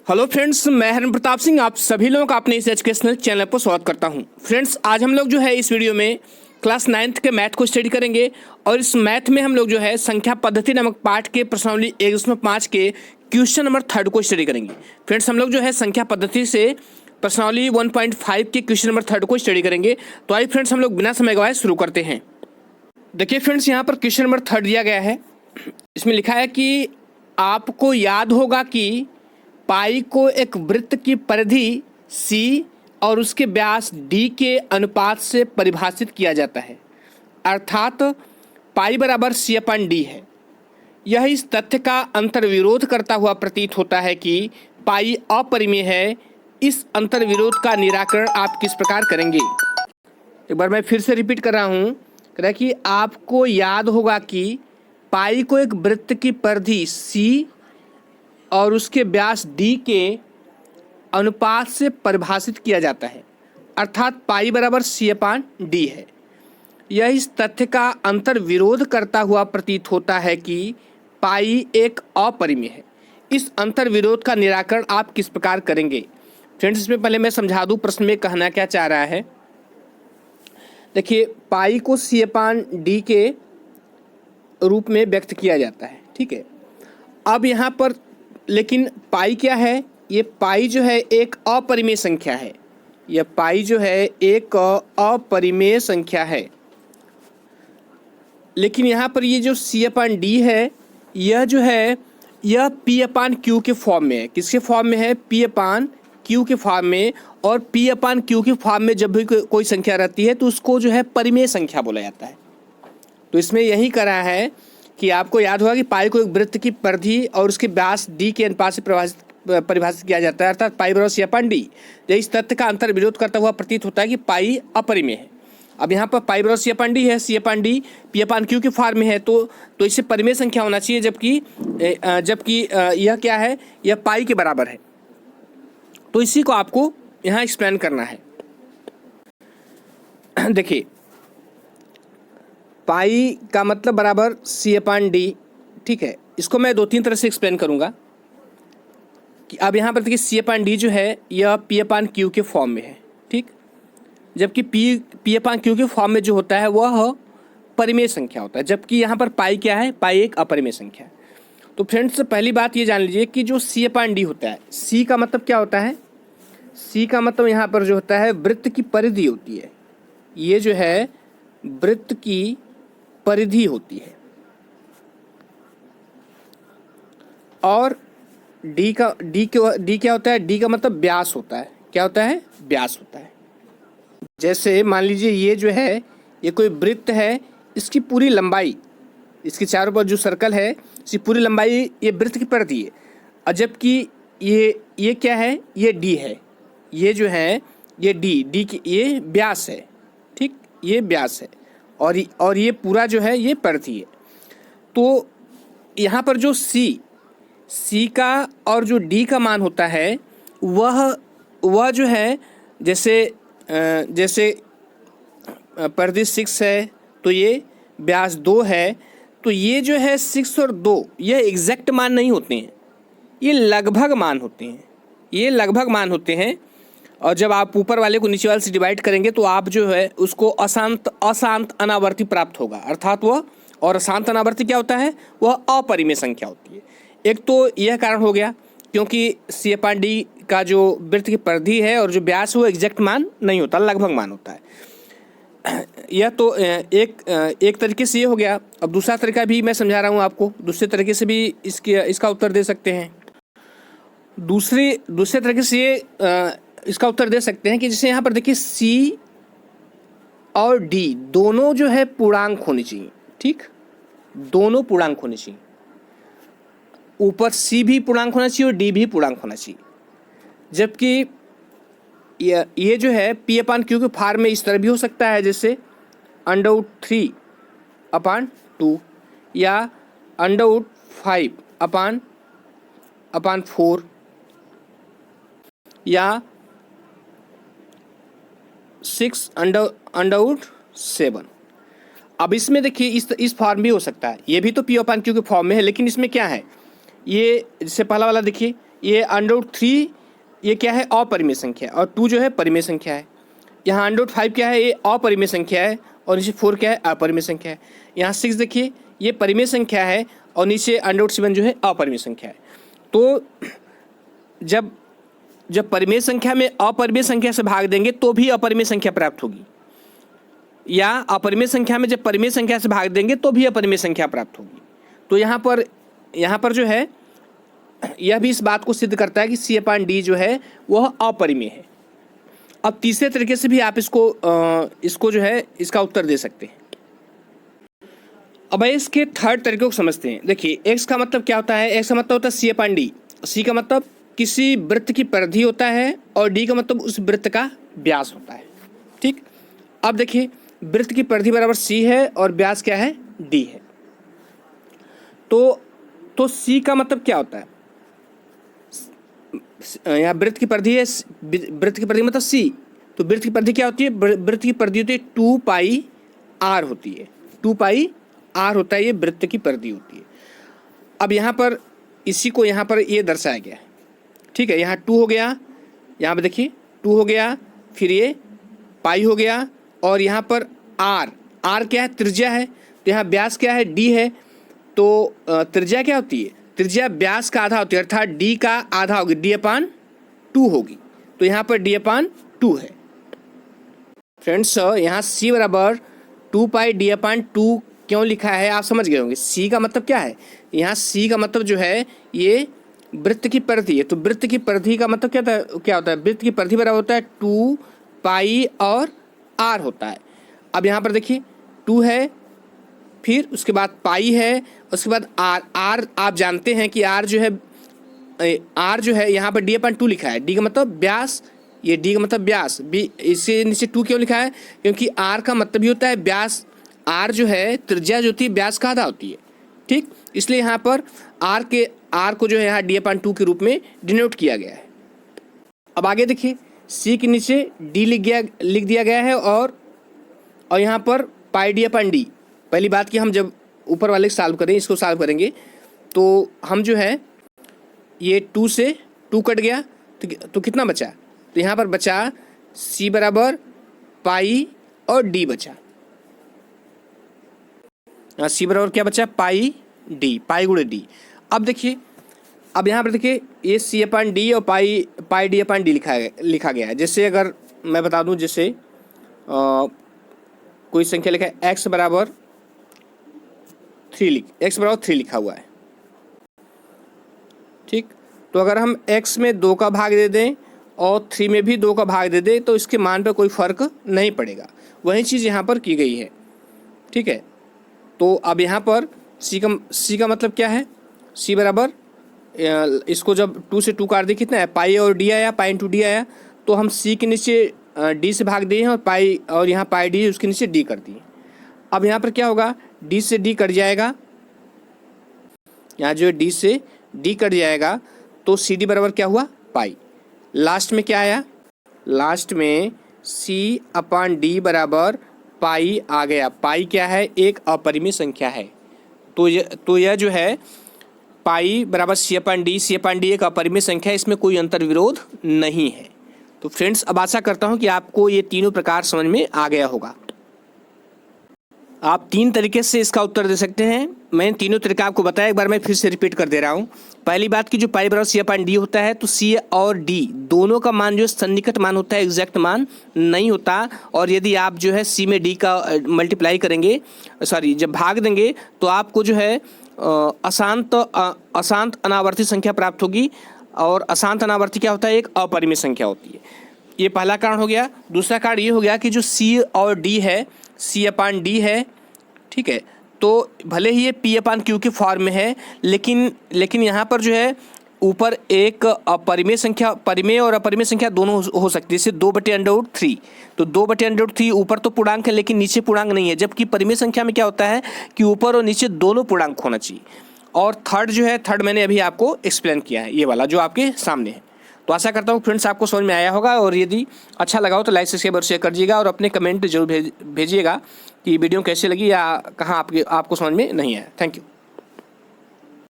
Hello friends, मैं हरन प्रताप सिंह आप सभी लोगों का अपने इस एजुकेशनल चैनल पर स्वागत करता हूं। फ्रेंड्स, आज हम लोग जो है इस वीडियो में क्लास 9th के मैथ को स्टडी करेंगे और इस मैथ में हम लोग जो है संख्या पद्धति नामक पाठ के प्रश्नावली 1.5 के क्वेश्चन नंबर 3 को स्टडी करेंगे। फ्रेंड्स, हम लोग जो है संख्या पद्धति से प्रश्नावली 1.5 के क्वेश्चन नंबर 3 को स्टडी करेंगे। तो आइए फ्रेंड्स, हम लोग बिना समय गवाए शुरू करते हैं। देखिए फ्रेंड्स, यहाँ पर क्वेश्चन नंबर 3 दिया गया है। इसमें लिखा है कि आपको याद होगा कि पाई को एक वृत्त की परिधि C और उसके व्यास D के अनुपात से परिभाषित किया जाता है, अर्थात पाई बराबर C/D है। यह इस तथ्य का अंतर्विरोध करता हुआ प्रतीत होता है कि पाई अपरिमेय है। इस अंतर्विरोध का निराकरण आप किस प्रकार करेंगे? एक बार मैं फिर से रिपीट कर रहा हूँ। कह रहा है कि आपको याद होगा कि पाई को एक वृत्त की परिधि C और उसके व्यास D के अनुपात से परिभाषित किया जाता है, अर्थात पाई बराबर C/D है। यह इस तथ्य का अंतर्विरोध करता हुआ प्रतीत होता है कि पाई एक अपरिमेय है। इस अंतर्विरोध का निराकरण आप किस प्रकार करेंगे? फ्रेंड्स, इसमें पहले मैं समझा दूं प्रश्न में कहना क्या चाह रहा है। देखिए, पाई को C/D के रूप में व्यक्त किया जाता है, ठीक है। अब यहाँ पर लेकिन पाई क्या है? ये पाई जो है एक अपरिमेय संख्या है। यह पाई जो है एक अपरिमेय संख्या है। लेकिन यहाँ पर ये जो C/D है, यह जो है यह P/Q के फॉर्म में है। किसके फॉर्म में है? P/Q के फॉर्म में। और P/Q के फॉर्म में जब भी कोई संख्या रहती है तो उसको जो है परिमेय संख्या बोला जाता है। तो इसमें यही करा है कि आपको याद होगा कि पाई को एक वृत्त की परिधि और उसके व्यास D के अनुपात से परिभाषित किया जाता है, अर्थात पाई बराबर C/D। इस तथ्य का अंतर्विरोध करता हुआ प्रतीत होता है कि पाई अपरिमेय है। अब यहाँ पर पाई बराबर C/D है, C/D P/Q के फॉर्म में है, तो इससे परिमेय संख्या होना चाहिए, जबकि यह क्या है? यह पाई के बराबर है। तो इसी को आपको यहाँ एक्सप्लेन करना है। देखिए, पाई का मतलब बराबर C/D, ठीक है। इसको मैं 2-3 तरह से एक्सप्लेन करूंगा कि अब यहाँ पर देखिए C/D जो है यह P/Q के फॉर्म में है, ठीक। जबकि P/Q के फॉर्म में जो होता है वह परिमेय संख्या होता है, जबकि यहाँ पर पाई क्या है? पाई एक अपरिमेय संख्या है। तो फ्रेंड्स, पहली बात ये जान लीजिए कि जो C/D होता है, C का मतलब क्या होता है? C का मतलब यहाँ पर जो होता है वृत्त की परिधि होती है। ये जो है वृत्त की परिधि होती है। और D क्या होता है? D का मतलब व्यास होता है। क्या होता है? व्यास होता है। जैसे मान लीजिए ये जो है ये कोई वृत्त है, इसकी पूरी लंबाई, इसके चारों पर जो सर्कल है इसकी पूरी लंबाई ये वृत्त की परिधि है। और जबकि ये क्या है? ये D है। ये जो है ये D की ये व्यास है, ठीक। ये व्यास है और ये पूरा जो है ये परिधि है। तो यहाँ पर जो C का और जो D का मान होता है वह जो है जैसे परिधि 6 है तो ये व्यास 2 है। तो ये जो है 6 और 2 ये एग्जैक्ट मान नहीं होते हैं, ये लगभग मान होते हैं। ये लगभग मान होते हैं। और जब आप ऊपर वाले को नीचे वाले से डिवाइड करेंगे तो आप जो है उसको अशांत अनावर्ती प्राप्त होगा, अर्थात वह, और अशांत अनावर्ती क्या होता है? वह अपरिमेय संख्या होती है। एक तो यह कारण हो गया क्योंकि C/D का जो वृत्त की परिधि है और जो व्यास है वो एग्जैक्ट मान नहीं होता, लगभग मान होता है। यह तो एक तरीके से ये हो गया। अब दूसरा तरीका भी मैं समझा रहा हूँ आपको, दूसरे तरीके से भी इसका उत्तर दे सकते हैं। दूसरे तरीके से ये इसका उत्तर दे सकते हैं कि जैसे यहाँ पर देखिए C और D दोनों जो है पूर्णांक होनी चाहिए, ठीक। दोनों पूर्णांक होने चाहिए। ऊपर C भी पूर्णांक होना चाहिए और D भी पूर्णांक होना चाहिए। जबकि ये जो है P/Q के फॉर्म में इस तरह भी हो सकता है, जैसे √3/2 या √5/4 या 6/7। अब इसमें देखिए इस फॉर्म भी हो सकता है। ये भी तो P/Q के फॉर्म में है, लेकिन इसमें क्या है? ये जैसे पहला वाला देखिए ये √3 ये क्या है, अपरिमेय संख्या, और 2 जो है परिमेय संख्या है। यहाँ √5 क्या है, ये अपरिमेय संख्या है, और नीचे 4 क्या है, अपरिमेय संख्या है। यहाँ 6 देखिए, ये परिमेय संख्या है, और नीचे √7 जो है अपरिमेय संख्या है। तो जब परिमेय संख्या में अपरिमेय संख्या से भाग देंगे तो भी अपरिमेय संख्या प्राप्त होगी, या अपरिमेय संख्या में जब परिमेय संख्या से भाग देंगे तो भी अपरिमेय संख्या प्राप्त होगी। तो यहाँ पर जो है यह भी इस बात को सिद्ध करता है कि C/D जो है वह अपरिमेय है। अब तीसरे तरीके से भी आप इसको जो है इसका उत्तर दे सकते हैं। अब इसके थर्ड तरीके को समझते हैं। देखिए, x का मतलब क्या होता है, x का मतलब होता है C/D। C का मतलब किसी वृत्त की परिधि होता है, और D का मतलब उस वृत्त का व्यास होता है। ठीक, अब देखिए, वृत्त की परिधि बराबर C है और व्यास क्या है, D है। तो C का मतलब क्या होता है, यहाँ वृत्त की परिधि है, वृत्त की परिधि मतलब C, तो वृत्त की परिधि क्या होती है, वृत्त की परिधि होती है 2πr होती है, 2πr होता है, ये वृत्त की परिधि होती है। अब यहाँ पर इसी को यहाँ पर ये दर्शाया गया है। ठीक है, यहाँ 2 हो गया, यहाँ पर देखिए 2 हो गया, फिर ये पाई हो गया, और यहाँ पर r क्या है, त्रिज्या है, तो यहाँ व्यास क्या है, d है। तो त्रिज्या क्या होती है, त्रिज्या व्यास का आधा होती है, अर्थात d का आधा होगी, d/2 होगी। तो यहाँ पर d/2 है। फ्रेंड्स, यहाँ c बराबर 2πd/2 क्यों लिखा है आप समझ गए होंगे। c का मतलब क्या है, यहाँ c का मतलब जो है ये वृत्त की परिधि है। तो वृत्त की परिधि का मतलब क्या होता है, वृत्त की परिधि बराबर होता है 2π और r होता है। अब यहाँ पर देखिए 2 है, फिर उसके बाद पाई है, उसके बाद r आप जानते हैं कि r जो है यहाँ पर d/2 लिखा है। d का मतलब व्यास, ये d का मतलब व्यास, इससे नीचे 2 क्यों लिखा है, क्योंकि r का मतलब भी होता है व्यास। r जो है त्रिज्या जो होती है व्यास का आधा होती है। ठीक, इसलिए यहाँ पर r को जो है यहाँ d/2 के रूप में डिनोट किया गया है। अब आगे देखिए, c के नीचे d लिख दिया गया है, और यहाँ पर πd/d। पहली बात कि हम जब ऊपर वाले सॉल्व करें, इसको सॉल्व करेंगे, तो हम जो है ये 2 से 2 कट गया, तो कितना बचा, तो यहाँ पर बचा c बराबर पाई और d बचा। c बराबर क्या बचा, पाई × d। अब देखिए, अब यहाँ पर देखिए ये C/D और πd/d लिखा गया है। जैसे अगर मैं बता दूं, जैसे कोई संख्या लिखा है x बराबर 3 लिखा हुआ है। ठीक, तो अगर हम x में 2 का भाग दे दें और 3 में भी 2 का भाग दे दें, तो इसके मान पर कोई फर्क नहीं पड़ेगा। वही चीज़ यहाँ पर की गई है। ठीक है, तो अब यहाँ पर c का मतलब क्या है, c बराबर, इसको जब 2 से 2 काट दिए कितना है, पाई और d आया, पाई × d आया, तो हम c के नीचे d से भाग दिए हैं, और पाई और यहाँ पाई d उसके नीचे d कर दिए। अब यहाँ पर क्या होगा, d से d कट जाएगा, यहाँ जो d से d कट जाएगा, तो CD बराबर क्या हुआ, पाई। लास्ट में क्या आया, लास्ट में C/D बराबर पाई आ गया। पाई क्या है, एक अपरिमेय संख्या है। तो यह जो है पाई बराबर C/D एक अपरिमेय संख्या है, इसमें कोई अंतर्विरोध नहीं है। तो फ्रेंड्स, अब आशा करता हूँ कि आपको ये तीनों प्रकार समझ में आ गया होगा। आप 3 तरीके से इसका उत्तर दे सकते हैं। मैंने तीनों तरीका आपको बताया, एक बार मैं फिर से रिपीट कर दे रहा हूँ। पहली बात कि जो पाई बराबर C/D होता है, तो C और D दोनों का मान जो सन्निकट मान होता है, एग्जैक्ट मान नहीं होता। और यदि आप जो है C में D का मल्टीप्लाई करेंगे, जब भाग देंगे, तो आपको जो है अशांत अनावर्ती संख्या प्राप्त होगी। और अशांत अनावर्ती क्या होता है, एक अपरिमेय संख्या होती है। ये पहला कारण हो गया। दूसरा कारण ये हो गया कि जो C और D है, C/D है, ठीक है, तो भले ही ये P/Q के फॉर्म में है, लेकिन यहाँ पर जो है ऊपर एक परिमेय संख्या, परिमेय और अपरिमेय संख्या दोनों हो सकती है। जैसे 2/√3, तो 2/√3 ऊपर तो पूर्णांक है, लेकिन नीचे पूर्णांक नहीं है। जबकि परिमेय संख्या में क्या होता है कि ऊपर और नीचे दोनों पूर्णांक होना चाहिए। और थर्ड मैंने अभी आपको एक्सप्लेन किया है, ये वाला जो आपके सामने है। तो आशा करता हूँ फ्रेंड्स आपको समझ में आया होगा, और यदि अच्छा लगा हो तो लाइक सब्सक्राइब और शेयर करिएगा, और अपने कमेंट जरूर भेजिएगा कि वीडियो कैसे लगी या कहाँ आपको समझ में नहीं आया। Thank you.